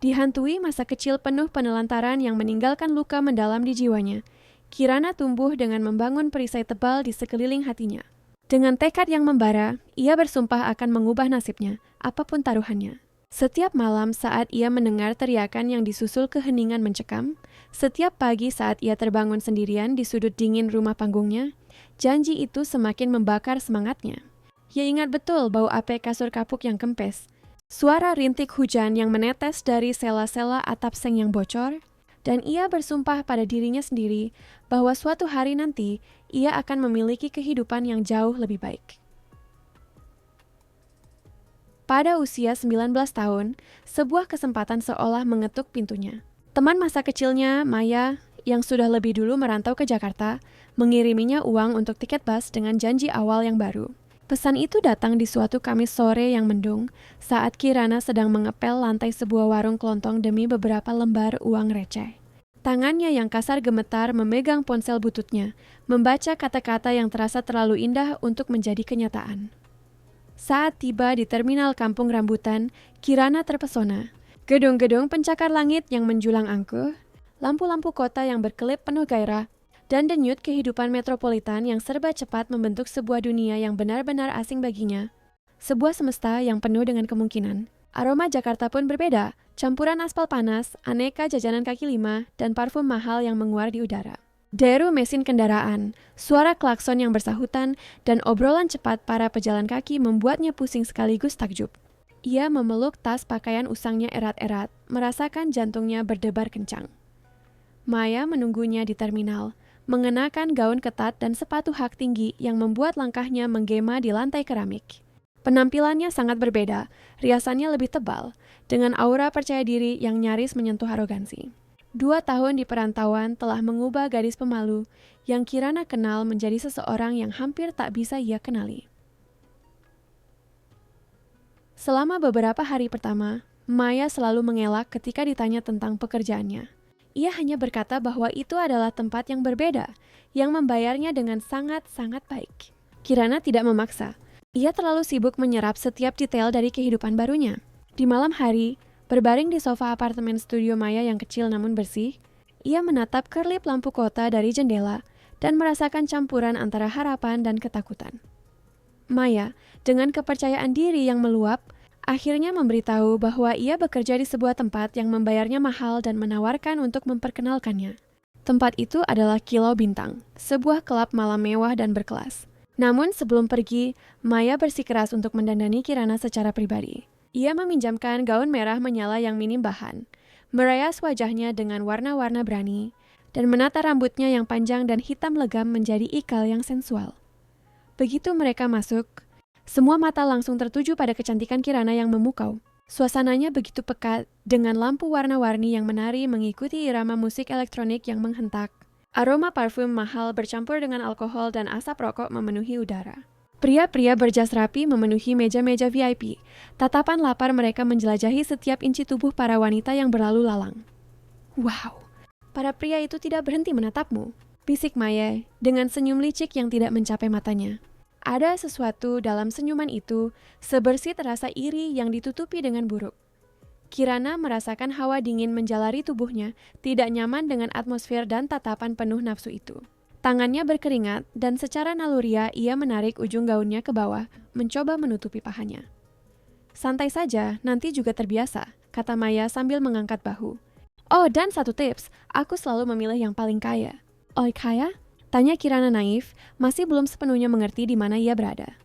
Dihantui masa kecil penuh penelantaran yang meninggalkan luka mendalam di jiwanya, Kirana tumbuh dengan membangun perisai tebal di sekeliling hatinya. Dengan tekad yang membara, ia bersumpah akan mengubah nasibnya, apapun taruhannya. Setiap malam saat ia mendengar teriakan yang disusul keheningan mencekam, setiap pagi saat ia terbangun sendirian di sudut dingin rumah panggungnya, janji itu semakin membakar semangatnya. Ia ingat betul bau apek kasur kapuk yang kempes, suara rintik hujan yang menetes dari sela-sela atap seng yang bocor, dan ia bersumpah pada dirinya sendiri bahwa suatu hari nanti ia akan memiliki kehidupan yang jauh lebih baik. Pada usia 19 tahun, sebuah kesempatan seolah mengetuk pintunya. Teman masa kecilnya, Maya, yang sudah lebih dulu merantau ke Jakarta, mengiriminya uang untuk tiket bus dengan janji awal yang baru. Pesan itu datang di suatu Kamis sore yang mendung, saat Kirana sedang mengepel lantai sebuah warung kelontong demi beberapa lembar uang receh. Tangannya yang kasar gemetar memegang ponsel bututnya, membaca kata-kata yang terasa terlalu indah untuk menjadi kenyataan. Saat tiba di terminal Kampung Rambutan, Kirana terpesona. Gedung-gedung pencakar langit yang menjulang angkuh, lampu-lampu kota yang berkelip penuh gairah, dan denyut kehidupan metropolitan yang serba cepat membentuk sebuah dunia yang benar-benar asing baginya. Sebuah semesta yang penuh dengan kemungkinan. Aroma Jakarta pun berbeda, campuran aspal panas, aneka jajanan kaki lima, dan parfum mahal yang menguar di udara. Deru mesin kendaraan, suara klakson yang bersahutan, dan obrolan cepat para pejalan kaki membuatnya pusing sekaligus takjub. Ia memeluk tas pakaian usangnya erat-erat, merasakan jantungnya berdebar kencang. Maya menunggunya di terminal, mengenakan gaun ketat dan sepatu hak tinggi yang membuat langkahnya menggema di lantai keramik. Penampilannya sangat berbeda, riasannya lebih tebal, dengan aura percaya diri yang nyaris menyentuh arogansi. 2 tahun di perantauan telah mengubah gadis pemalu yang Kirana kenal menjadi seseorang yang hampir tak bisa ia kenali. Selama beberapa hari pertama, Maya selalu mengelak ketika ditanya tentang pekerjaannya. Ia hanya berkata bahwa itu adalah tempat yang berbeda, yang membayarnya dengan sangat-sangat baik. Kirana tidak memaksa. Ia terlalu sibuk menyerap setiap detail dari kehidupan barunya. Di malam hari, berbaring di sofa apartemen studio Maya yang kecil namun bersih, ia menatap kerlip lampu kota dari jendela dan merasakan campuran antara harapan dan ketakutan. Maya, dengan kepercayaan diri yang meluap, akhirnya memberitahu bahwa ia bekerja di sebuah tempat yang membayarnya mahal dan menawarkan untuk memperkenalkannya. Tempat itu adalah Kilau Bintang, sebuah klub malam mewah dan berkelas. Namun sebelum pergi, Maya bersikeras untuk mendandani Kirana secara pribadi. Ia meminjamkan gaun merah menyala yang minim bahan, merayas wajahnya dengan warna-warna berani, dan menata rambutnya yang panjang dan hitam legam menjadi ikal yang sensual. Begitu mereka masuk, semua mata langsung tertuju pada kecantikan Kirana yang memukau. Suasananya begitu pekat, dengan lampu warna-warni yang menari mengikuti irama musik elektronik yang menghentak. Aroma parfum mahal bercampur dengan alkohol dan asap rokok memenuhi udara. Pria-pria berjas rapi memenuhi meja-meja VIP. Tatapan lapar mereka menjelajahi setiap inci tubuh para wanita yang berlalu lalang. Wow, para pria itu tidak berhenti menatapmu, bisik Maya dengan senyum licik yang tidak mencapai matanya. Ada sesuatu dalam senyuman itu, sebersih terasa iri yang ditutupi dengan buruk. Kirana merasakan hawa dingin menjalari tubuhnya, tidak nyaman dengan atmosfer dan tatapan penuh nafsu itu. Tangannya berkeringat dan secara naluriah ia menarik ujung gaunnya ke bawah, mencoba menutupi pahanya. Santai saja, nanti juga terbiasa, kata Maya sambil mengangkat bahu. Oh, dan satu tips, aku selalu memilih yang paling kaya. Oh, kaya? Tanya Kirana naif, masih belum sepenuhnya mengerti di mana ia berada.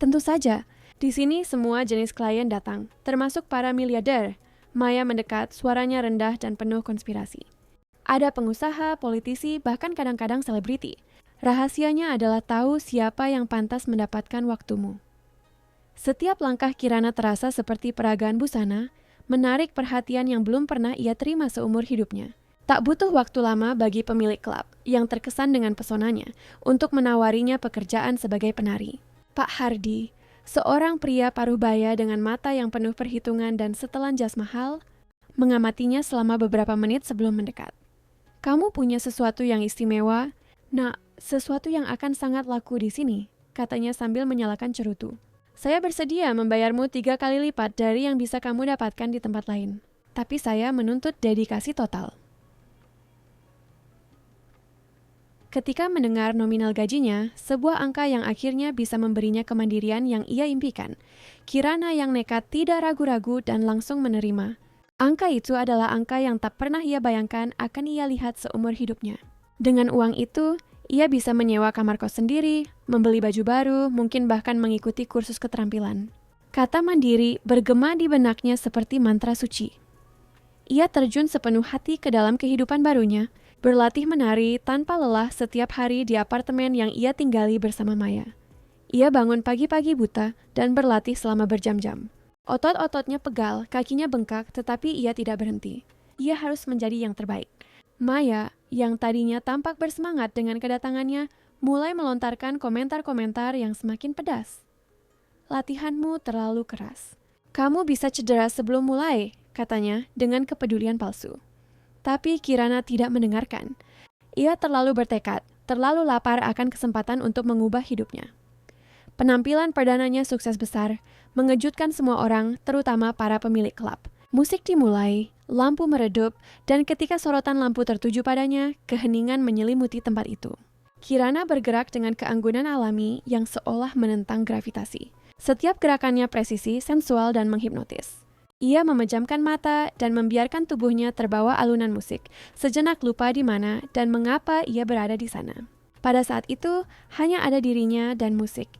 Tentu saja, di sini semua jenis klien datang, termasuk para miliarder. Maya mendekat, suaranya rendah dan penuh konspirasi. Ada pengusaha, politisi, bahkan kadang-kadang selebriti. Rahasianya adalah tahu siapa yang pantas mendapatkan waktumu. Setiap langkah Kirana terasa seperti peragaan busana, menarik perhatian yang belum pernah ia terima seumur hidupnya. Tak butuh waktu lama bagi pemilik klub yang terkesan dengan pesonanya untuk menawarinya pekerjaan sebagai penari. Pak Hardi, seorang pria paruh baya dengan mata yang penuh perhitungan dan setelan jas mahal, mengamatinya selama beberapa menit sebelum mendekat. Kamu punya sesuatu yang istimewa? Nah, sesuatu yang akan sangat laku di sini, katanya sambil menyalakan cerutu. Saya bersedia membayarmu 3 kali lipat dari yang bisa kamu dapatkan di tempat lain. tapi saya menuntut dedikasi total. Ketika mendengar nominal gajinya, sebuah angka yang akhirnya bisa memberinya kemandirian yang ia impikan, Kirana yang nekat tidak ragu-ragu dan langsung menerima. Angka itu adalah angka yang tak pernah ia bayangkan akan ia lihat seumur hidupnya. Dengan uang itu, ia bisa menyewa kamar kos sendiri, membeli baju baru, mungkin bahkan mengikuti kursus keterampilan. Kata mandiri bergema di benaknya seperti mantra suci. Ia terjun sepenuh hati ke dalam kehidupan barunya, berlatih menari tanpa lelah setiap hari di apartemen yang ia tinggali bersama Maya. Ia bangun pagi-pagi buta dan berlatih selama berjam-jam. Otot-ototnya pegal, kakinya bengkak, tetapi ia tidak berhenti. Ia harus menjadi yang terbaik. Maya, yang tadinya tampak bersemangat dengan kedatangannya, mulai melontarkan komentar-komentar yang semakin pedas. Latihanmu terlalu keras. Kamu bisa cedera sebelum mulai, katanya dengan kepedulian palsu. Tapi Kirana tidak mendengarkan. Ia terlalu bertekad, terlalu lapar akan kesempatan untuk mengubah hidupnya. Penampilan perdananya sukses besar, mengejutkan semua orang, terutama para pemilik klub. Musik dimulai, lampu meredup, dan ketika sorotan lampu tertuju padanya, keheningan menyelimuti tempat itu. Kirana bergerak dengan keanggunan alami yang seolah menentang gravitasi. Setiap gerakannya presisi, sensual, dan menghipnotis. Ia memejamkan mata dan membiarkan tubuhnya terbawa alunan musik, sejenak lupa di mana dan mengapa ia berada di sana. Pada saat itu, hanya ada dirinya dan musik.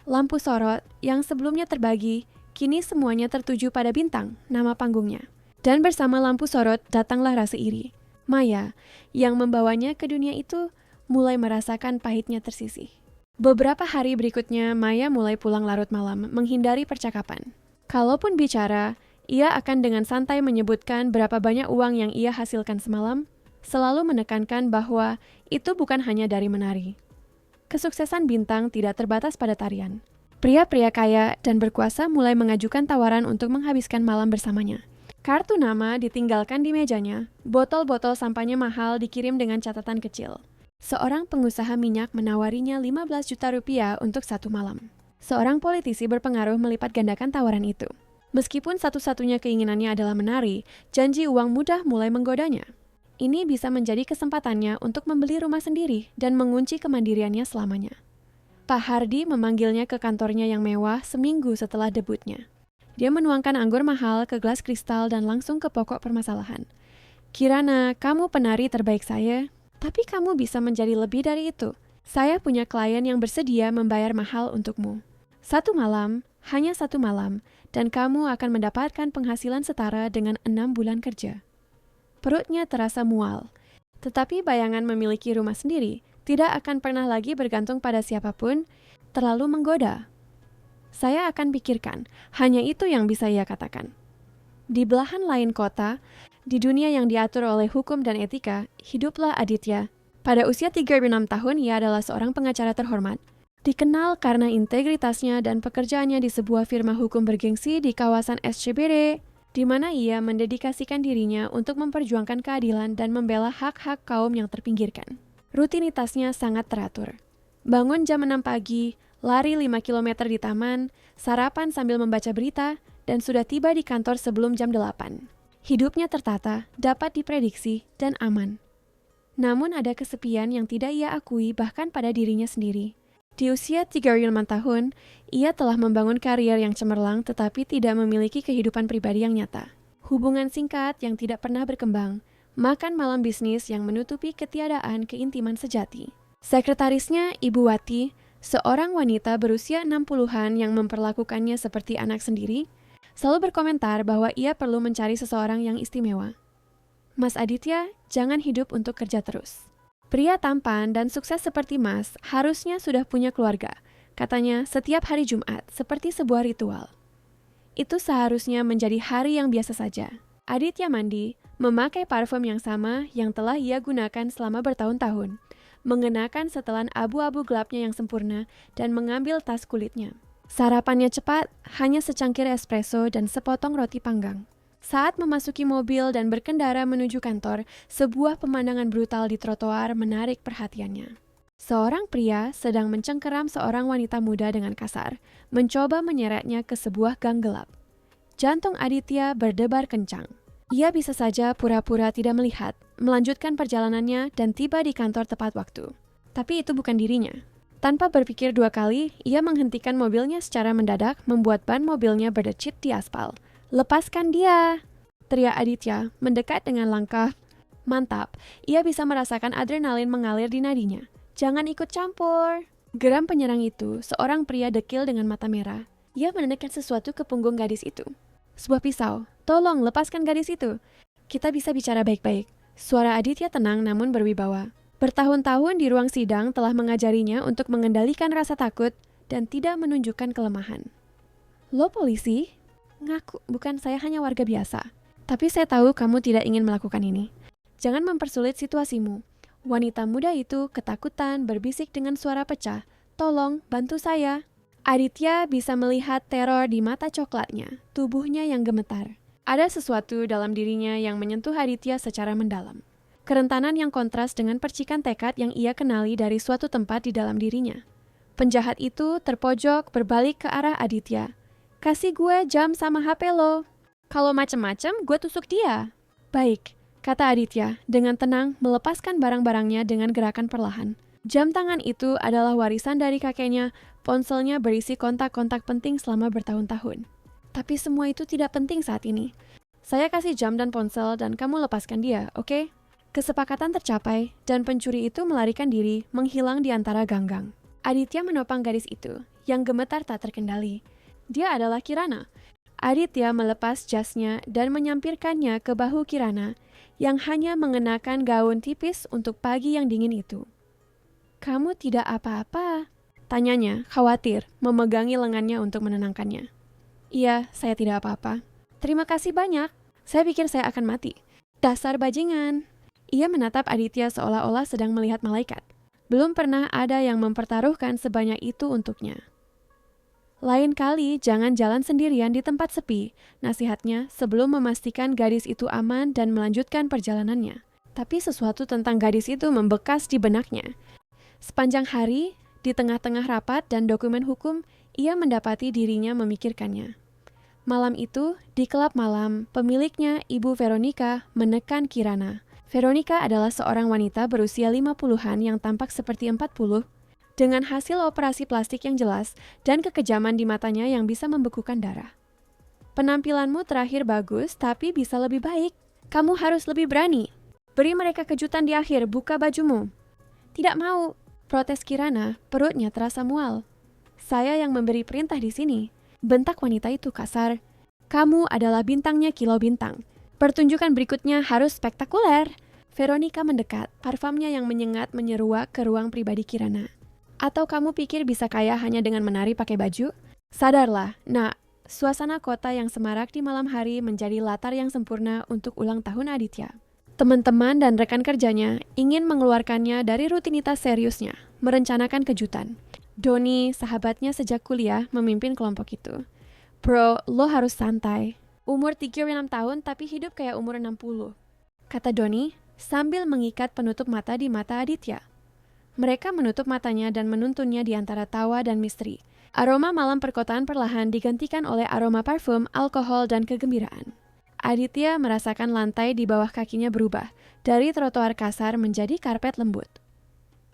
Lampu sorot yang sebelumnya terbagi, kini semuanya tertuju pada bintang, nama panggungnya. Dan bersama lampu sorot datanglah rasa iri. Maya, yang membawanya ke dunia itu, mulai merasakan pahitnya tersisih. Beberapa hari berikutnya, Maya mulai pulang larut malam, menghindari percakapan. Kalaupun bicara, ia akan dengan santai menyebutkan berapa banyak uang yang ia hasilkan semalam, selalu menekankan bahwa itu bukan hanya dari menari. Kesuksesan bintang tidak terbatas pada tarian. Pria-pria kaya dan berkuasa mulai mengajukan tawaran untuk menghabiskan malam bersamanya. Kartu nama ditinggalkan di mejanya, botol-botol sampahnya mahal dikirim dengan catatan kecil. Seorang pengusaha minyak menawarinya 15 juta rupiah untuk satu malam. Seorang politisi berpengaruh melipat gandakan tawaran itu. Meskipun satu-satunya keinginannya adalah menari, janji uang mudah mulai menggodanya. Ini bisa menjadi kesempatannya untuk membeli rumah sendiri dan mengunci kemandiriannya selamanya. Pak Hardi memanggilnya ke kantornya yang mewah seminggu setelah debutnya. Dia menuangkan anggur mahal ke gelas kristal dan langsung ke pokok permasalahan. Kirana, kamu penari terbaik saya, tapi kamu bisa menjadi lebih dari itu. Saya punya klien yang bersedia membayar mahal untukmu. Satu malam, hanya satu malam, dan kamu akan mendapatkan penghasilan setara dengan 6 bulan kerja. Perutnya terasa mual, tetapi bayangan memiliki rumah sendiri tidak akan pernah lagi bergantung pada siapapun, terlalu menggoda. Saya akan pikirkan, hanya itu yang bisa ia katakan. Di belahan lain kota, di dunia yang diatur oleh hukum dan etika, hiduplah Aditya. Pada usia 36 tahun, ia adalah seorang pengacara terhormat. Dikenal karena integritasnya dan pekerjaannya di sebuah firma hukum bergengsi di kawasan SCBD, di mana ia mendedikasikan dirinya untuk memperjuangkan keadilan dan membela hak-hak kaum yang terpinggirkan. Rutinitasnya sangat teratur. Bangun jam 6 pagi, lari 5 km di taman, sarapan sambil membaca berita, dan sudah tiba di kantor sebelum jam 8. Hidupnya tertata, dapat diprediksi, dan aman. Namun ada kesepian yang tidak ia akui bahkan pada dirinya sendiri. Di usia 35 tahun, ia telah membangun karier yang cemerlang tetapi tidak memiliki kehidupan pribadi yang nyata. Hubungan singkat yang tidak pernah berkembang, makan malam bisnis yang menutupi ketiadaan keintiman sejati. Sekretarisnya, Ibu Wati, seorang wanita berusia 60-an yang memperlakukannya seperti anak sendiri, selalu berkomentar bahwa ia perlu mencari seseorang yang istimewa. Mas Aditya, jangan hidup untuk kerja terus. Pria tampan dan sukses seperti Mas harusnya sudah punya keluarga, katanya setiap hari Jumat seperti sebuah ritual. Itu seharusnya menjadi hari yang biasa saja. Aditya mandi, memakai parfum yang sama yang telah ia gunakan selama bertahun-tahun, mengenakan setelan abu-abu gelapnya yang sempurna dan mengambil tas kulitnya. Sarapannya cepat, hanya secangkir espresso dan sepotong roti panggang. Saat memasuki mobil dan berkendara menuju kantor, sebuah pemandangan brutal di trotoar menarik perhatiannya. Seorang pria sedang mencengkeram seorang wanita muda dengan kasar, mencoba menyeretnya ke sebuah gang gelap. Jantung Aditya berdebar kencang. Ia bisa saja pura-pura tidak melihat, melanjutkan perjalanannya dan tiba di kantor tepat waktu. Tapi itu bukan dirinya. Tanpa berpikir dua kali, ia menghentikan mobilnya secara mendadak, membuat ban mobilnya berdecit di aspal. "Lepaskan dia!" teriak Aditya, mendekat dengan langkah mantap. Ia bisa merasakan adrenalin mengalir di nadinya. "Jangan ikut campur!" Geram penyerang itu, seorang pria dekil dengan mata merah. Ia menenekkan sesuatu ke punggung gadis itu. "Sebuah pisau. Tolong, lepaskan gadis itu. Kita bisa bicara baik-baik." Suara Aditya tenang namun berwibawa. Bertahun-tahun di ruang sidang telah mengajarinya untuk mengendalikan rasa takut dan tidak menunjukkan kelemahan. "Lo polisi?" "Ngaku, bukan, saya hanya warga biasa. Tapi saya tahu kamu tidak ingin melakukan ini. Jangan mempersulit situasimu." Wanita muda itu ketakutan berbisik dengan suara pecah. "Tolong, bantu saya." Aditya bisa melihat teror di mata coklatnya, tubuhnya yang gemetar. Ada sesuatu dalam dirinya yang menyentuh Aditya secara mendalam. Kerentanan yang kontras dengan percikan tekad yang ia kenali dari suatu tempat di dalam dirinya. Penjahat itu terpojok berbalik ke arah Aditya. "Kasih gue jam sama HP lo. Kalau macem-macem, gue tusuk dia." "Baik," kata Aditya dengan tenang melepaskan barang-barangnya dengan gerakan perlahan. Jam tangan itu adalah warisan dari kakeknya, ponselnya berisi kontak-kontak penting selama bertahun-tahun. Tapi semua itu tidak penting saat ini. Saya kasih jam dan ponsel dan kamu lepaskan dia, oke? Kesepakatan tercapai dan pencuri itu melarikan diri, menghilang di antara ganggang. Aditya menopang gadis itu, yang gemetar tak terkendali. Dia adalah Kirana. Aditya melepas jasnya dan menyampirkannya ke bahu Kirana, yang hanya mengenakan gaun tipis untuk pagi yang dingin itu. "Kamu tidak apa-apa?" tanyanya, khawatir, memegangi lengannya untuk menenangkannya. "Iya, saya tidak apa-apa." "Terima kasih banyak. Saya pikir saya akan mati." "Dasar bajingan." Ia menatap Aditya seolah-olah sedang melihat malaikat. Belum pernah ada yang mempertaruhkan sebanyak itu untuknya. "Lain kali jangan jalan sendirian di tempat sepi," nasihatnya sebelum memastikan gadis itu aman dan melanjutkan perjalanannya. Tapi sesuatu tentang gadis itu membekas di benaknya. Sepanjang hari, di tengah-tengah rapat dan dokumen hukum, ia mendapati dirinya memikirkannya. Malam itu, di klub malam, pemiliknya, Ibu Veronica, menekan Kirana. Veronica adalah seorang wanita berusia 50-an yang tampak seperti 40, dengan hasil operasi plastik yang jelas dan kekejaman di matanya yang bisa membekukan darah. "Penampilanmu terakhir bagus, tapi bisa lebih baik. Kamu harus lebih berani. Beri mereka kejutan di akhir, buka bajumu." "Tidak mau," protes Kirana, perutnya terasa mual. "Saya yang memberi perintah di sini," bentak wanita itu kasar. "Kamu adalah bintangnya Kilo Bintang. Pertunjukan berikutnya harus spektakuler." Veronica mendekat, parfumnya yang menyengat menyeruak ke ruang pribadi Kirana. "Atau kamu pikir bisa kaya hanya dengan menari pakai baju? Sadarlah, nak, suasana kota yang semarak di malam hari menjadi latar yang sempurna untuk ulang tahun Aditya." Teman-teman dan rekan kerjanya ingin mengeluarkannya dari rutinitas seriusnya, merencanakan kejutan. Doni, sahabatnya sejak kuliah, memimpin kelompok itu. "Bro, lo harus santai. Umur 36 tahun tapi hidup kayak umur 60, kata Doni sambil mengikat penutup mata di mata Aditya. Mereka menutup matanya dan menuntunnya di antara tawa dan misteri. Aroma malam perkotaan perlahan digantikan oleh aroma parfum, alkohol, dan kegembiraan. Aditya merasakan lantai di bawah kakinya berubah, dari trotoar kasar menjadi karpet lembut.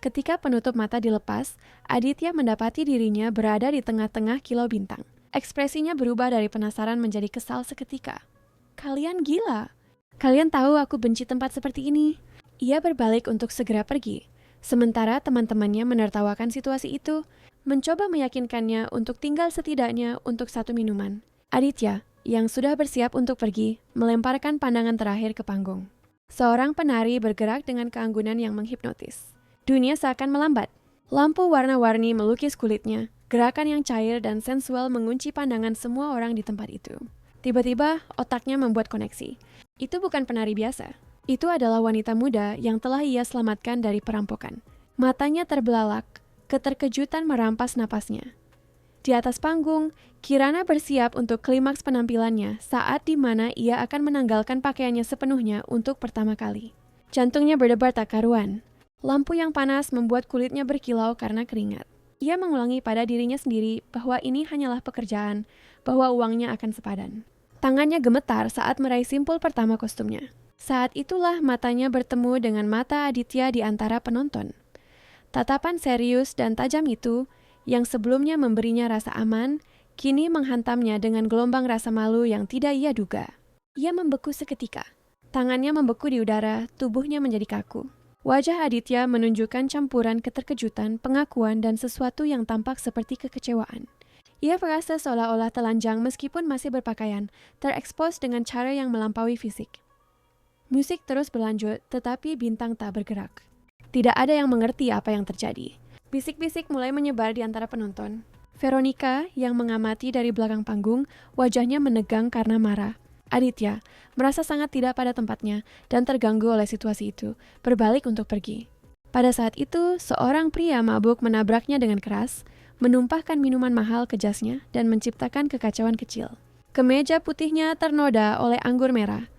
Ketika penutup mata dilepas, Aditya mendapati dirinya berada di tengah-tengah Kilo Bintang. Ekspresinya berubah dari penasaran menjadi kesal seketika. "Kalian gila. Kalian tahu aku benci tempat seperti ini." Ia berbalik untuk segera pergi. Sementara teman-temannya menertawakan situasi itu, mencoba meyakinkannya untuk tinggal setidaknya untuk satu minuman. Aditya, yang sudah bersiap untuk pergi, melemparkan pandangan terakhir ke panggung. Seorang penari bergerak dengan keanggunan yang menghipnotis. Dunia seakan melambat. Lampu warna-warni melukis kulitnya, gerakan yang cair dan sensual mengunci pandangan semua orang di tempat itu. Tiba-tiba, otaknya membuat koneksi. Itu bukan penari biasa. Itu adalah wanita muda yang telah ia selamatkan dari perampokan. Matanya terbelalak, keterkejutan merampas napasnya. Di atas panggung, Kirana bersiap untuk klimaks penampilannya saat di mana ia akan menanggalkan pakaiannya sepenuhnya untuk pertama kali. Jantungnya berdebar tak karuan. Lampu yang panas membuat kulitnya berkilau karena keringat. Ia mengulangi pada dirinya sendiri bahwa ini hanyalah pekerjaan, bahwa uangnya akan sepadan. Tangannya gemetar saat meraih simpul pertama kostumnya. Saat itulah matanya bertemu dengan mata Aditya di antara penonton. Tatapan serius dan tajam itu, yang sebelumnya memberinya rasa aman, kini menghantamnya dengan gelombang rasa malu yang tidak ia duga. Ia membeku seketika. Tangannya membeku di udara, tubuhnya menjadi kaku. Wajah Aditya menunjukkan campuran keterkejutan, pengakuan, dan sesuatu yang tampak seperti kekecewaan. Ia merasa seolah-olah telanjang meskipun masih berpakaian, terekspos dengan cara yang melampaui fisik. Musik terus berlanjut, tetapi bintang tak bergerak. Tidak ada yang mengerti apa yang terjadi. Bisik-bisik mulai menyebar di antara penonton. Veronica, yang mengamati dari belakang panggung, wajahnya menegang karena marah. Aditya, merasa sangat tidak pada tempatnya dan terganggu oleh situasi itu, berbalik untuk pergi. Pada saat itu, seorang pria mabuk menabraknya dengan keras, menumpahkan minuman mahal ke jasnya dan menciptakan kekacauan kecil. Kemeja putihnya ternoda oleh anggur merah.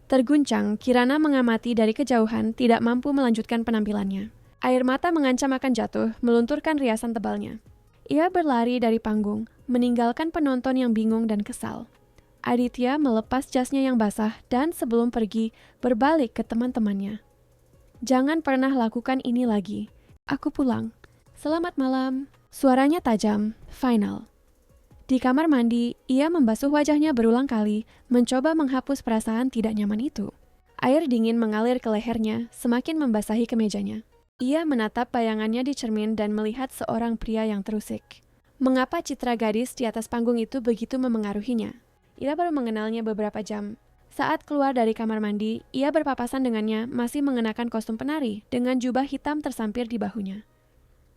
Terguncang, Kirana mengamati dari kejauhan, tidak mampu melanjutkan penampilannya. Air mata mengancam akan jatuh, melunturkan riasan tebalnya. Ia berlari dari panggung, meninggalkan penonton yang bingung dan kesal. Aditya melepas jasnya yang basah dan sebelum pergi, berbalik ke teman-temannya. Jangan pernah lakukan ini lagi. Aku pulang. Selamat malam. Suaranya tajam, final. Di kamar mandi, ia membasuh wajahnya berulang kali, mencoba menghapus perasaan tidak nyaman itu. Air dingin mengalir ke lehernya, semakin membasahi kemejanya. Ia menatap bayangannya di cermin dan melihat seorang pria yang terusik. Mengapa citra gadis di atas panggung itu begitu memengaruhinya? Ia baru mengenalnya beberapa jam. Saat keluar dari kamar mandi, ia berpapasan dengannya masih mengenakan kostum penari dengan jubah hitam tersampir di bahunya.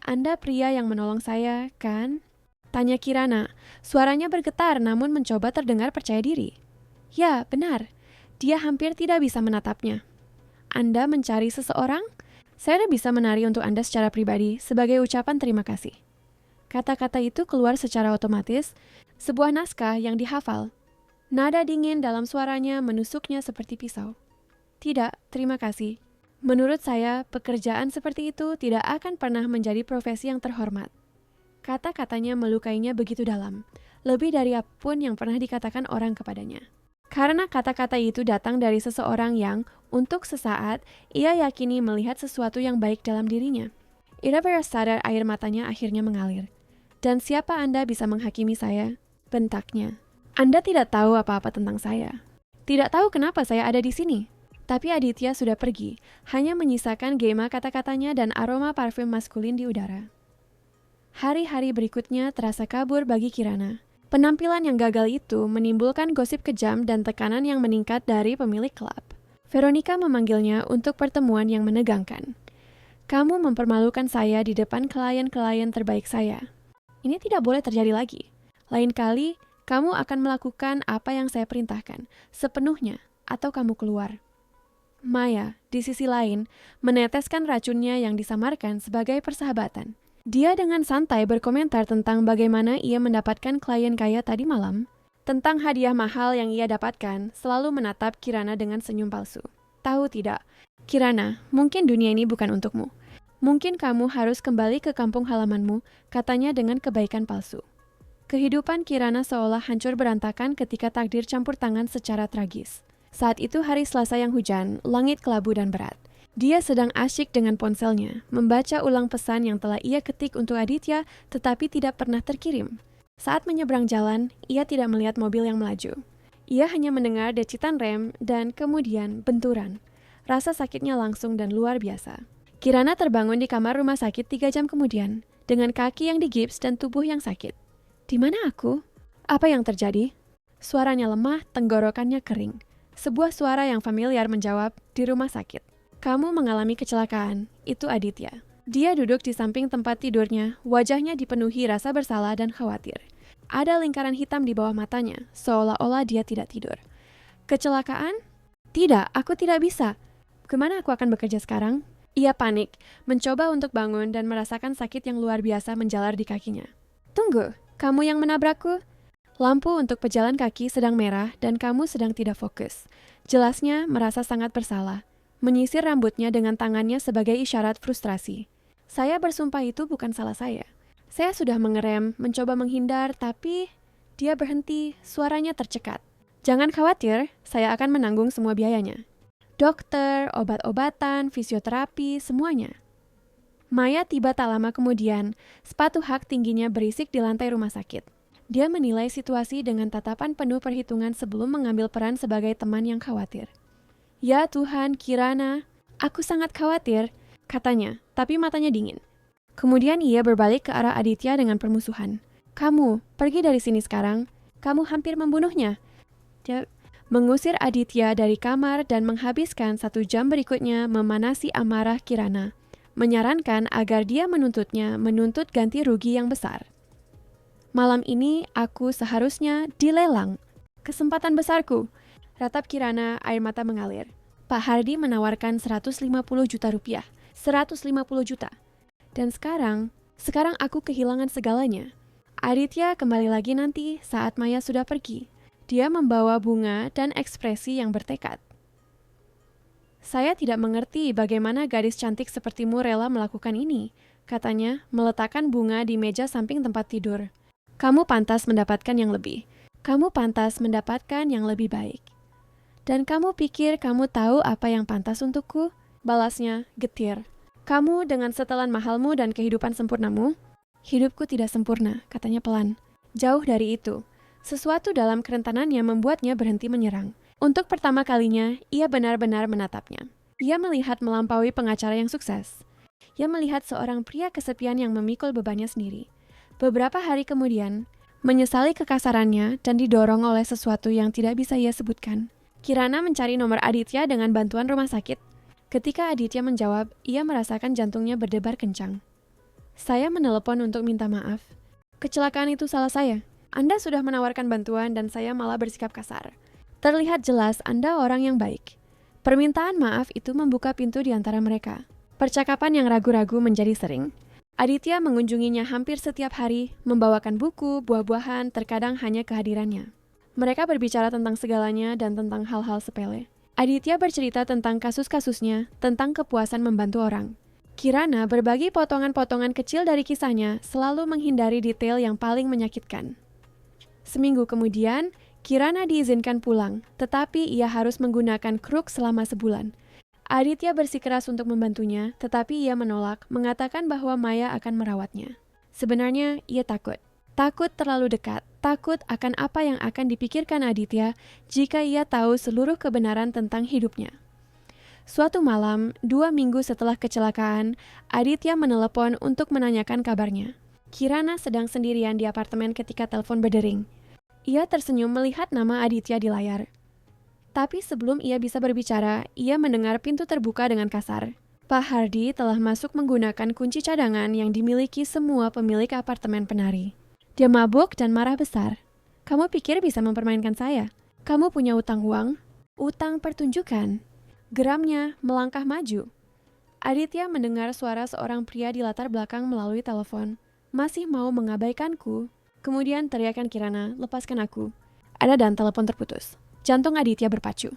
Anda pria yang menolong saya, kan? Tanya Kirana. Suaranya bergetar namun mencoba terdengar percaya diri. Ya, benar. Dia hampir tidak bisa menatapnya. Anda mencari seseorang? Saya bisa menari untuk Anda secara pribadi sebagai ucapan terima kasih. Kata-kata itu keluar secara otomatis, sebuah naskah yang dihafal. Nada dingin dalam suaranya menusuknya seperti pisau. Tidak, terima kasih. Menurut saya, pekerjaan seperti itu tidak akan pernah menjadi profesi yang terhormat. Kata-katanya melukainya begitu dalam, lebih dari apapun yang pernah dikatakan orang kepadanya. Karena kata-kata itu datang dari seseorang yang, untuk sesaat, ia yakini melihat sesuatu yang baik dalam dirinya. Ira sadar air matanya akhirnya mengalir. Dan siapa Anda bisa menghakimi saya? Bentaknya. Anda tidak tahu apa-apa tentang saya. Tidak tahu kenapa saya ada di sini. Tapi Aditya sudah pergi, hanya menyisakan gema kata-katanya dan aroma parfum maskulin di udara. Hari-hari berikutnya terasa kabur bagi Kirana. Penampilan yang gagal itu menimbulkan gosip kejam dan tekanan yang meningkat dari pemilik klub. Veronica memanggilnya untuk pertemuan yang menegangkan. Kamu mempermalukan saya di depan klien-klien terbaik saya. Ini tidak boleh terjadi lagi. Lain kali, kamu akan melakukan apa yang saya perintahkan, sepenuhnya, atau kamu keluar. Maya, di sisi lain, meneteskan racunnya yang disamarkan sebagai persahabatan. Dia dengan santai berkomentar tentang bagaimana ia mendapatkan klien kaya tadi malam, tentang hadiah mahal yang ia dapatkan, selalu menatap Kirana dengan senyum palsu. Tahu tidak, Kirana, mungkin dunia ini bukan untukmu. Mungkin kamu harus kembali ke kampung halamanmu, katanya dengan kebaikan palsu. Kehidupan Kirana seolah hancur berantakan ketika takdir campur tangan secara tragis. Saat itu hari Selasa yang hujan, langit kelabu dan berat. Dia sedang asyik dengan ponselnya, membaca ulang pesan yang telah ia ketik untuk Aditya tetapi tidak pernah terkirim. Saat menyeberang jalan, ia tidak melihat mobil yang melaju. Ia hanya mendengar decitan rem dan kemudian benturan. Rasa sakitnya langsung dan luar biasa. Kirana terbangun di kamar rumah sakit 3 jam kemudian, dengan kaki yang digips dan tubuh yang sakit. Di mana aku? Apa yang terjadi? Suaranya lemah, tenggorokannya kering. Sebuah suara yang familiar menjawab, di rumah sakit. Kamu mengalami kecelakaan, itu Aditya. Dia duduk di samping tempat tidurnya, wajahnya dipenuhi rasa bersalah dan khawatir. Ada lingkaran hitam di bawah matanya, seolah-olah dia tidak tidur. Kecelakaan? Tidak, aku tidak bisa. Kemana aku akan bekerja sekarang? Ia panik, mencoba untuk bangun dan merasakan sakit yang luar biasa menjalar di kakinya. Tunggu, kamu yang menabrakku? Lampu untuk pejalan kaki sedang merah dan kamu sedang tidak fokus. Jelasnya merasa sangat bersalah. Menyisir rambutnya dengan tangannya sebagai isyarat frustrasi. Saya bersumpah itu bukan salah saya. Saya sudah mengerem, mencoba menghindar, tapi dia berhenti, suaranya tercekat. Jangan khawatir, saya akan menanggung semua biayanya. Dokter, obat-obatan, fisioterapi, semuanya. Maya tiba tak lama kemudian, sepatu hak tingginya berisik di lantai rumah sakit. Dia menilai situasi dengan tatapan penuh perhitungan sebelum mengambil peran sebagai teman yang khawatir. Ya Tuhan, Kirana, aku sangat khawatir, katanya, tapi matanya dingin. Kemudian ia berbalik ke arah Aditya dengan permusuhan. Kamu, pergi dari sini sekarang. Kamu hampir membunuhnya. Dia mengusir Aditya dari kamar dan menghabiskan 1 jam berikutnya memanasi amarah Kirana, menyarankan agar dia menuntut ganti rugi yang besar. Malam ini aku seharusnya dilelang. Kesempatan besarku, ratap Kirana, air mata mengalir. Pak Hardi menawarkan 150 juta rupiah. 150 juta. Dan sekarang aku kehilangan segalanya. Aditya kembali lagi nanti saat Maya sudah pergi. Dia membawa bunga dan ekspresi yang bertekad. Saya tidak mengerti bagaimana gadis cantik sepertimu rela melakukan ini, katanya, meletakkan bunga di meja samping tempat tidur. Kamu pantas mendapatkan yang lebih. Kamu pantas mendapatkan yang lebih baik. Dan kamu pikir kamu tahu apa yang pantas untukku? Balasnya, getir. Kamu dengan setelan mahalmu dan kehidupan sempurnamu? Hidupku tidak sempurna, katanya pelan. Jauh dari itu. Sesuatu dalam kerentanannya membuatnya berhenti menyerang. Untuk pertama kalinya, ia benar-benar menatapnya. Ia melihat melampaui pengacara yang sukses. Ia melihat seorang pria kesepian yang memikul bebannya sendiri. Beberapa hari kemudian, menyesali kekasarannya dan didorong oleh sesuatu yang tidak bisa ia sebutkan. Kirana mencari nomor Aditya dengan bantuan rumah sakit. Ketika Aditya menjawab, ia merasakan jantungnya berdebar kencang. Saya menelepon untuk minta maaf. Kecelakaan itu salah saya. Anda sudah menawarkan bantuan dan saya malah bersikap kasar. Terlihat jelas Anda orang yang baik. Permintaan maaf itu membuka pintu di antara mereka. Percakapan yang ragu-ragu menjadi sering. Aditya mengunjunginya hampir setiap hari, membawakan buku, buah-buahan, terkadang hanya kehadirannya. Mereka berbicara tentang segalanya dan tentang hal-hal sepele. Aditya bercerita tentang kasus-kasusnya, tentang kepuasan membantu orang. Kirana berbagi potongan-potongan kecil dari kisahnya, selalu menghindari detail yang paling menyakitkan. Seminggu kemudian, Kirana diizinkan pulang, tetapi ia harus menggunakan kruk selama sebulan. Aditya bersikeras untuk membantunya, tetapi ia menolak, mengatakan bahwa Maya akan merawatnya. Sebenarnya, ia takut. Takut terlalu dekat, takut akan apa yang akan dipikirkan Aditya jika ia tahu seluruh kebenaran tentang hidupnya. Suatu malam, 2 minggu setelah kecelakaan, Aditya menelepon untuk menanyakan kabarnya. Kirana sedang sendirian di apartemen ketika telepon berdering. Ia tersenyum melihat nama Aditya di layar. Tapi sebelum ia bisa berbicara, ia mendengar pintu terbuka dengan kasar. Pak Hardi telah masuk menggunakan kunci cadangan yang dimiliki semua pemilik apartemen penari. Dia mabuk dan marah besar. Kamu pikir bisa mempermainkan saya? Kamu punya utang uang? Utang pertunjukan? Geramnya melangkah maju. Aditya mendengar suara seorang pria di latar belakang melalui telepon. Masih mau mengabaikanku? Kemudian teriakan Kirana, lepaskan aku. Ada dan telepon terputus. Jantung Aditya berpacu.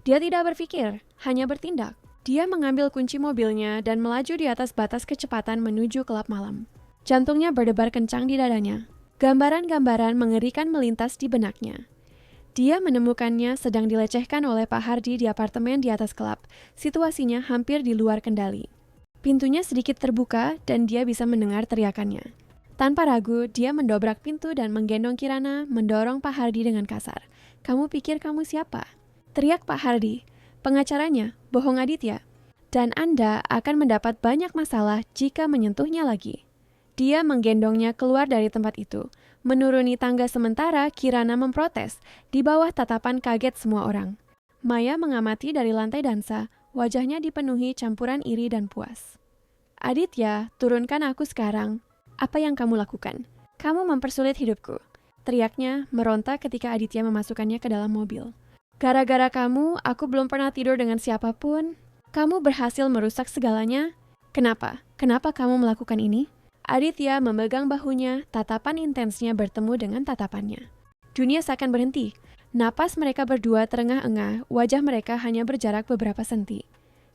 Dia tidak berpikir, hanya bertindak. Dia mengambil kunci mobilnya dan melaju di atas batas kecepatan menuju kelab malam. Jantungnya berdebar kencang di dadanya. Gambaran-gambaran mengerikan melintas di benaknya. Dia menemukannya sedang dilecehkan oleh Pak Hardi di apartemen di atas kelab. Situasinya hampir di luar kendali. Pintunya sedikit terbuka dan dia bisa mendengar teriakannya. Tanpa ragu, dia mendobrak pintu dan menggendong Kirana, mendorong Pak Hardi dengan kasar. Kamu pikir kamu siapa? Teriak Pak Hardi. Pengacaranya, bohong Aditya. Dan Anda akan mendapat banyak masalah jika menyentuhnya lagi. Dia menggendongnya keluar dari tempat itu. Menuruni tangga sementara, Kirana memprotes, di bawah tatapan kaget semua orang. Maya mengamati dari lantai dansa, wajahnya dipenuhi campuran iri dan puas. Aditya, turunkan aku sekarang. Apa yang kamu lakukan? Kamu mempersulit hidupku. Teriaknya meronta ketika Aditya memasukkannya ke dalam mobil. Gara-gara kamu, aku belum pernah tidur dengan siapapun. Kamu berhasil merusak segalanya. Kenapa? Kenapa kamu melakukan ini? Aditya memegang bahunya, tatapan intensnya bertemu dengan tatapannya. Dunia seakan berhenti. Napas mereka berdua terengah-engah, wajah mereka hanya berjarak beberapa senti.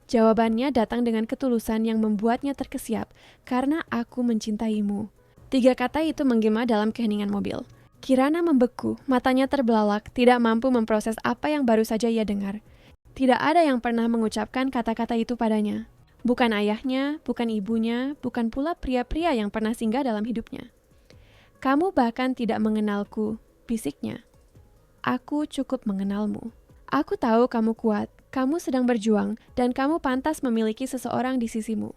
Jawabannya datang dengan ketulusan yang membuatnya terkesiap, karena aku mencintaimu. 3 kata itu menggema dalam keheningan mobil. Kirana membeku, matanya terbelalak, tidak mampu memproses apa yang baru saja ia dengar. Tidak ada yang pernah mengucapkan kata-kata itu padanya. Bukan ayahnya, bukan ibunya, bukan pula pria-pria yang pernah singgah dalam hidupnya. Kamu bahkan tidak mengenalku, bisiknya. Aku cukup mengenalmu. Aku tahu kamu kuat, kamu sedang berjuang, dan kamu pantas memiliki seseorang di sisimu.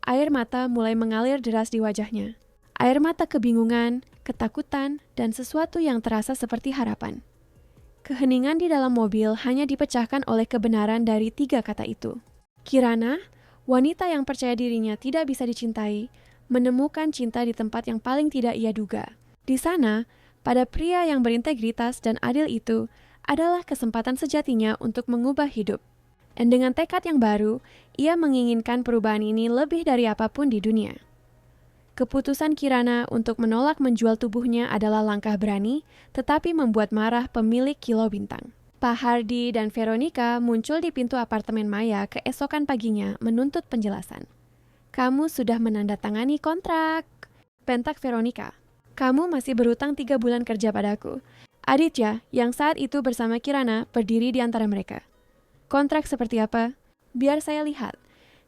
Air mata mulai mengalir deras di wajahnya. Air mata kebingungan, ketakutan, dan sesuatu yang terasa seperti harapan. Keheningan di dalam mobil hanya dipecahkan oleh kebenaran dari 3 kata itu. Kirana, wanita yang percaya dirinya tidak bisa dicintai, menemukan cinta di tempat yang paling tidak ia duga. Di sana, pada pria yang berintegritas dan adil itu, adalah kesempatan sejatinya untuk mengubah hidup. Dan dengan tekad yang baru, ia menginginkan perubahan ini lebih dari apapun di dunia. Keputusan Kirana untuk menolak menjual tubuhnya adalah langkah berani, tetapi membuat marah pemilik Kilau Bintang. Pak Hardy dan Veronica muncul di pintu apartemen Maya keesokan paginya menuntut penjelasan. Kamu sudah menandatangani kontrak, bentak Veronica. Kamu masih berutang 3 bulan kerja padaku. Aditya, yang saat itu bersama Kirana, berdiri di antara mereka. Kontrak seperti apa? Biar saya lihat.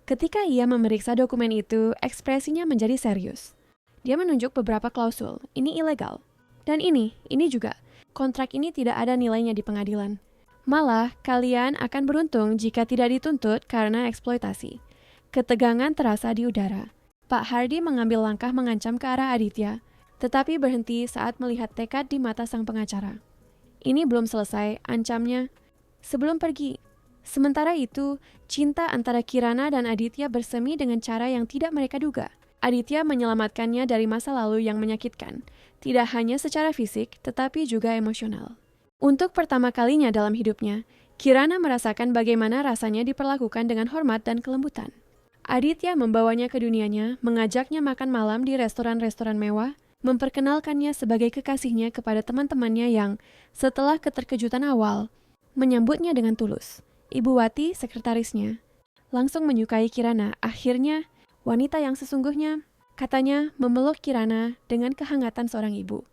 Ketika ia memeriksa dokumen itu, ekspresinya menjadi serius. Dia menunjuk beberapa klausul. Ini ilegal. Dan ini juga. Kontrak ini tidak ada nilainya di pengadilan. Malah, kalian akan beruntung jika tidak dituntut karena eksploitasi. Ketegangan terasa di udara. Pak Hardy mengambil langkah mengancam ke arah Aditya, tetapi berhenti saat melihat tekad di mata sang pengacara. Ini belum selesai, ancamnya. Sebelum pergi. Sementara itu, cinta antara Kirana dan Aditya bersemi dengan cara yang tidak mereka duga. Aditya menyelamatkannya dari masa lalu yang menyakitkan, tidak hanya secara fisik, tetapi juga emosional. Untuk pertama kalinya dalam hidupnya, Kirana merasakan bagaimana rasanya diperlakukan dengan hormat dan kelembutan. Aditya membawanya ke dunianya, mengajaknya makan malam di restoran-restoran mewah, memperkenalkannya sebagai kekasihnya kepada teman-temannya yang, setelah keterkejutan awal, menyambutnya dengan tulus. Ibu Wati, sekretarisnya, langsung menyukai Kirana. Akhirnya, wanita yang sesungguhnya, katanya, memeluk Kirana dengan kehangatan seorang ibu.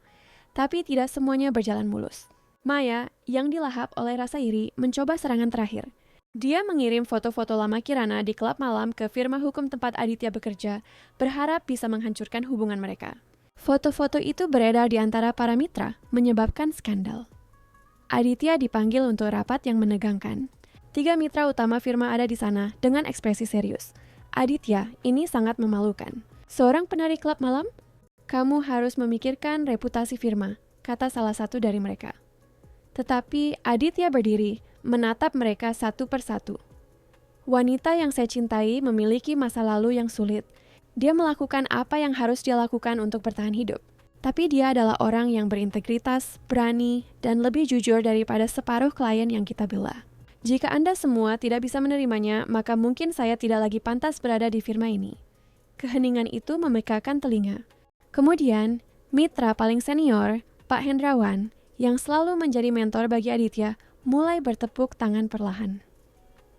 Tapi tidak semuanya berjalan mulus. Maya, yang dilahap oleh rasa iri, mencoba serangan terakhir. Dia mengirim foto-foto lama Kirana di klub malam ke firma hukum tempat Aditya bekerja, berharap bisa menghancurkan hubungan mereka. Foto-foto itu beredar di antara para mitra, menyebabkan skandal. Aditya dipanggil untuk rapat yang menegangkan. 3 mitra utama firma ada di sana dengan ekspresi serius. Aditya, ini sangat memalukan. Seorang penari klub malam? Kamu harus memikirkan reputasi firma, kata salah satu dari mereka. Tetapi Aditya berdiri, menatap mereka satu persatu. Wanita yang saya cintai memiliki masa lalu yang sulit. Dia melakukan apa yang harus dia lakukan untuk bertahan hidup. Tapi dia adalah orang yang berintegritas, berani, dan lebih jujur daripada separuh klien yang kita bela. Jika Anda semua tidak bisa menerimanya, maka mungkin saya tidak lagi pantas berada di firma ini. Keheningan itu memekakan telinga. Kemudian, mitra paling senior, Pak Hendrawan, yang selalu menjadi mentor bagi Aditya, mulai bertepuk tangan perlahan.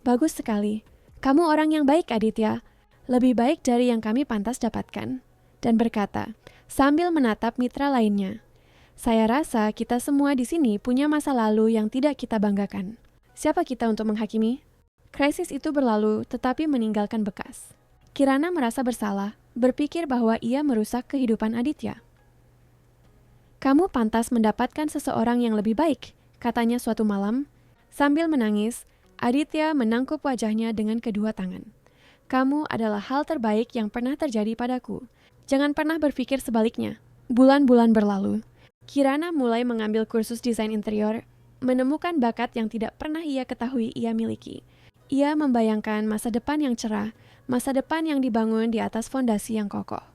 Bagus sekali. Kamu orang yang baik, Aditya. Lebih baik dari yang kami pantas dapatkan. Dan berkata, sambil menatap mitra lainnya, saya rasa kita semua di sini punya masa lalu yang tidak kita banggakan. Siapa kita untuk menghakimi? Krisis itu berlalu, tetapi meninggalkan bekas. Kirana merasa bersalah, berpikir bahwa ia merusak kehidupan Aditya. Kamu pantas mendapatkan seseorang yang lebih baik, katanya suatu malam. Sambil menangis, Aditya menangkup wajahnya dengan kedua tangan. Kamu adalah hal terbaik yang pernah terjadi padaku. Jangan pernah berpikir sebaliknya. Bulan-bulan berlalu. Kirana mulai mengambil kursus desain interior, menemukan bakat yang tidak pernah ia ketahui ia miliki. Ia membayangkan masa depan yang cerah, masa depan yang dibangun di atas fondasi yang kokoh.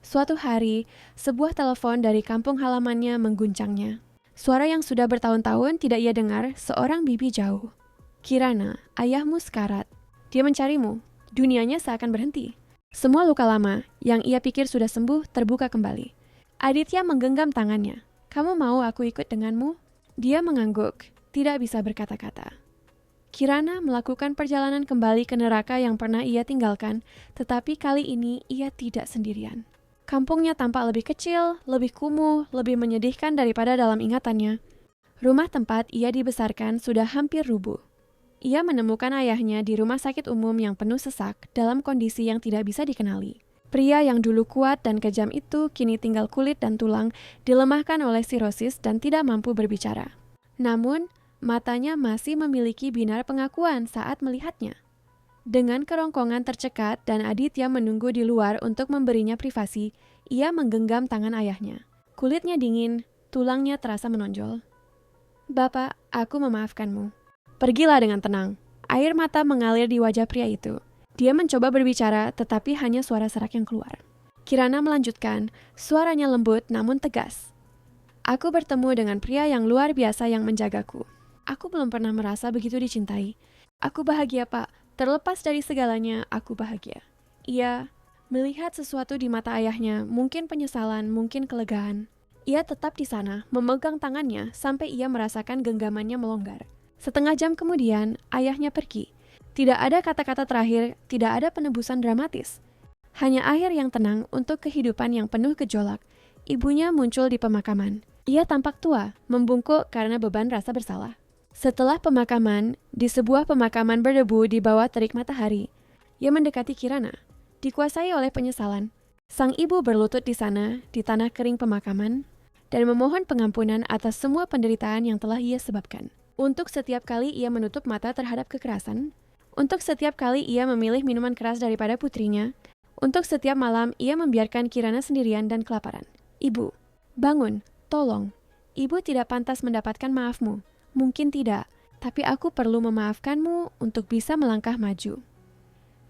Suatu hari, sebuah telepon dari kampung halamannya mengguncangnya. Suara yang sudah bertahun-tahun tidak ia dengar, seorang bibi jauh. Kirana, ayahmu sekarat. Dia mencarimu. Dunianya seakan berhenti. Semua luka lama yang ia pikir sudah sembuh terbuka kembali. Aditya menggenggam tangannya. Kamu mau aku ikut denganmu? Dia mengangguk, tidak bisa berkata-kata. Kirana melakukan perjalanan kembali ke neraka yang pernah ia tinggalkan, tetapi kali ini ia tidak sendirian. Kampungnya tampak lebih kecil, lebih kumuh, lebih menyedihkan daripada dalam ingatannya. Rumah tempat ia dibesarkan sudah hampir rubuh. Ia menemukan ayahnya di rumah sakit umum yang penuh sesak dalam kondisi yang tidak bisa dikenali. Pria yang dulu kuat dan kejam itu kini tinggal kulit dan tulang, dilemahkan oleh sirosis dan tidak mampu berbicara. Namun, matanya masih memiliki binar pengakuan saat melihatnya. Dengan kerongkongan tercekat dan Aditya menunggu di luar untuk memberinya privasi, ia menggenggam tangan ayahnya. Kulitnya dingin, tulangnya terasa menonjol. "Bapak, aku memaafkanmu." "Pergilah dengan tenang." Air mata mengalir di wajah pria itu. Dia mencoba berbicara, tetapi hanya suara serak yang keluar. Kirana melanjutkan, suaranya lembut namun tegas. "Aku bertemu dengan pria yang luar biasa yang menjagaku. Aku belum pernah merasa begitu dicintai. Aku bahagia, Pak. Terlepas dari segalanya, aku bahagia." Ia melihat sesuatu di mata ayahnya, mungkin penyesalan, mungkin kelegaan. Ia tetap di sana, memegang tangannya sampai ia merasakan genggamannya melonggar. Setengah jam kemudian, ayahnya pergi. Tidak ada kata-kata terakhir, tidak ada penebusan dramatis. Hanya akhir yang tenang untuk kehidupan yang penuh gejolak. Ibunya muncul di pemakaman. Ia tampak tua, membungkuk karena beban rasa bersalah. Setelah pemakaman, di sebuah pemakaman berdebu di bawah terik matahari, ia mendekati Kirana. Dikuasai oleh penyesalan, sang ibu berlutut di sana, di tanah kering pemakaman, dan memohon pengampunan atas semua penderitaan yang telah ia sebabkan. Untuk setiap kali ia menutup mata terhadap kekerasan, untuk setiap kali ia memilih minuman keras daripada putrinya, untuk setiap malam ia membiarkan Kirana sendirian dan kelaparan. "Ibu, bangun, tolong. Ibu tidak pantas mendapatkan maafmu. Mungkin tidak, tapi aku perlu memaafkanmu untuk bisa melangkah maju."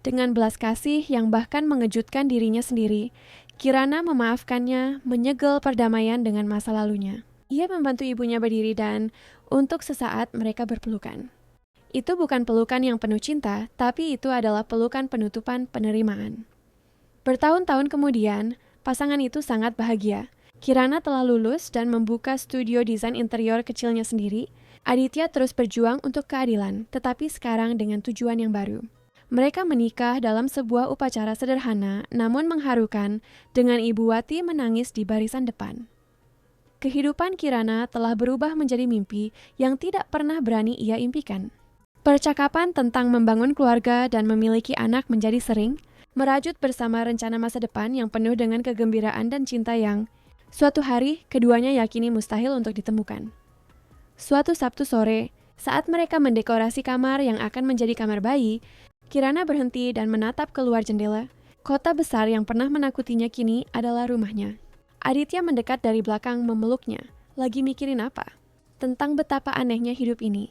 Dengan belas kasih yang bahkan mengejutkan dirinya sendiri, Kirana memaafkannya, menyegel perdamaian dengan masa lalunya. Ia membantu ibunya berdiri dan, untuk sesaat mereka berpelukan. Itu bukan pelukan yang penuh cinta, tapi itu adalah pelukan penutupan penerimaan. Bertahun-tahun kemudian, pasangan itu sangat bahagia. Kirana telah lulus dan membuka studio desain interior kecilnya sendiri. Aditya terus berjuang untuk keadilan, tetapi sekarang dengan tujuan yang baru. Mereka menikah dalam sebuah upacara sederhana namun mengharukan, dengan Ibu Wati menangis di barisan depan. Kehidupan Kirana telah berubah menjadi mimpi yang tidak pernah berani ia impikan. Percakapan tentang membangun keluarga dan memiliki anak menjadi sering, merajut bersama rencana masa depan yang penuh dengan kegembiraan dan cinta yang, suatu hari, keduanya yakini mustahil untuk ditemukan. Suatu Sabtu sore, saat mereka mendekorasi kamar yang akan menjadi kamar bayi, Kirana berhenti dan menatap keluar jendela. Kota besar yang pernah menakutinya kini adalah rumahnya. Aditya mendekat dari belakang memeluknya. Lagi mikirin apa? Tentang betapa anehnya hidup ini.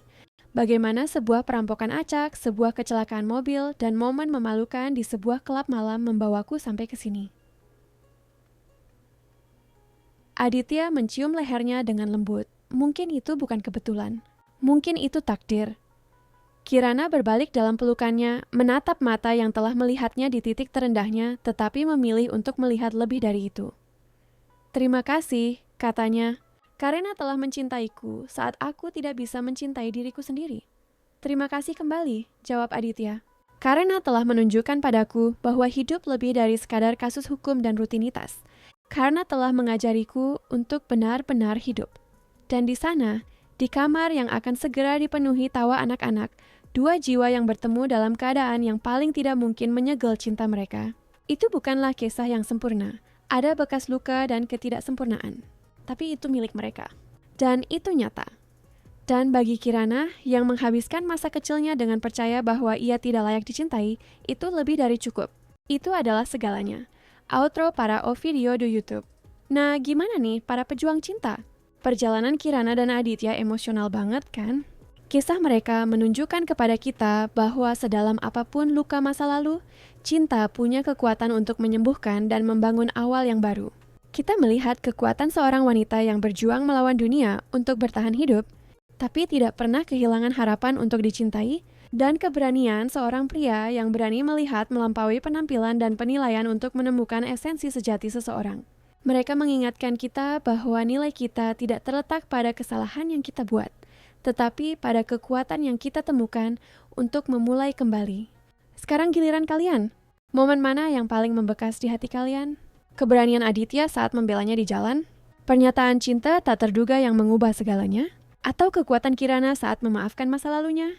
Bagaimana sebuah perampokan acak, sebuah kecelakaan mobil, dan momen memalukan di sebuah klub malam membawaku sampai ke sini. Aditya mencium lehernya dengan lembut. Mungkin itu bukan kebetulan. Mungkin itu takdir. Kirana berbalik dalam pelukannya, menatap mata yang telah melihatnya di titik terendahnya, tetapi memilih untuk melihat lebih dari itu. "Terima kasih," katanya, "karena telah mencintaiku saat aku tidak bisa mencintai diriku sendiri." "Terima kasih kembali," jawab Aditya. "Karena telah menunjukkan padaku bahwa hidup lebih dari sekadar kasus hukum dan rutinitas. Karena telah mengajariku untuk benar-benar hidup." Dan di sana, di kamar yang akan segera dipenuhi tawa anak-anak, dua jiwa yang bertemu dalam keadaan yang paling tidak mungkin menyegel cinta mereka. Itu bukanlah kisah yang sempurna. Ada bekas luka dan ketidaksempurnaan. Tapi itu milik mereka. Dan itu nyata. Dan bagi Kirana, yang menghabiskan masa kecilnya dengan percaya bahwa ia tidak layak dicintai, itu lebih dari cukup. Itu adalah segalanya. Outro para Ovidio di YouTube. Nah, gimana nih para pejuang cinta? Perjalanan Kirana dan Aditya emosional banget kan? Kisah mereka menunjukkan kepada kita bahwa sedalam apapun luka masa lalu, cinta punya kekuatan untuk menyembuhkan dan membangun awal yang baru. Kita melihat kekuatan seorang wanita yang berjuang melawan dunia untuk bertahan hidup, tapi tidak pernah kehilangan harapan untuk dicintai, dan keberanian seorang pria yang berani melihat melampaui penampilan dan penilaian untuk menemukan esensi sejati seseorang. Mereka mengingatkan kita bahwa nilai kita tidak terletak pada kesalahan yang kita buat, tetapi pada kekuatan yang kita temukan untuk memulai kembali. Sekarang giliran kalian. Momen mana yang paling membekas di hati kalian? Keberanian Aditya saat membelanya di jalan? Pernyataan cinta tak terduga yang mengubah segalanya? Atau kekuatan Kirana saat memaafkan masa lalunya?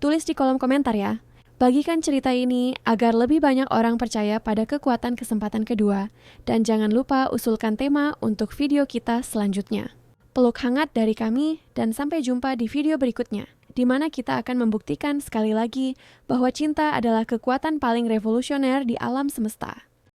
Tulis di kolom komentar ya. Bagikan cerita ini agar lebih banyak orang percaya pada kekuatan kesempatan kedua. Dan jangan lupa usulkan tema untuk video kita selanjutnya. Peluk hangat dari kami dan sampai jumpa di video berikutnya, di mana kita akan membuktikan sekali lagi bahwa cinta adalah kekuatan paling revolusioner di alam semesta.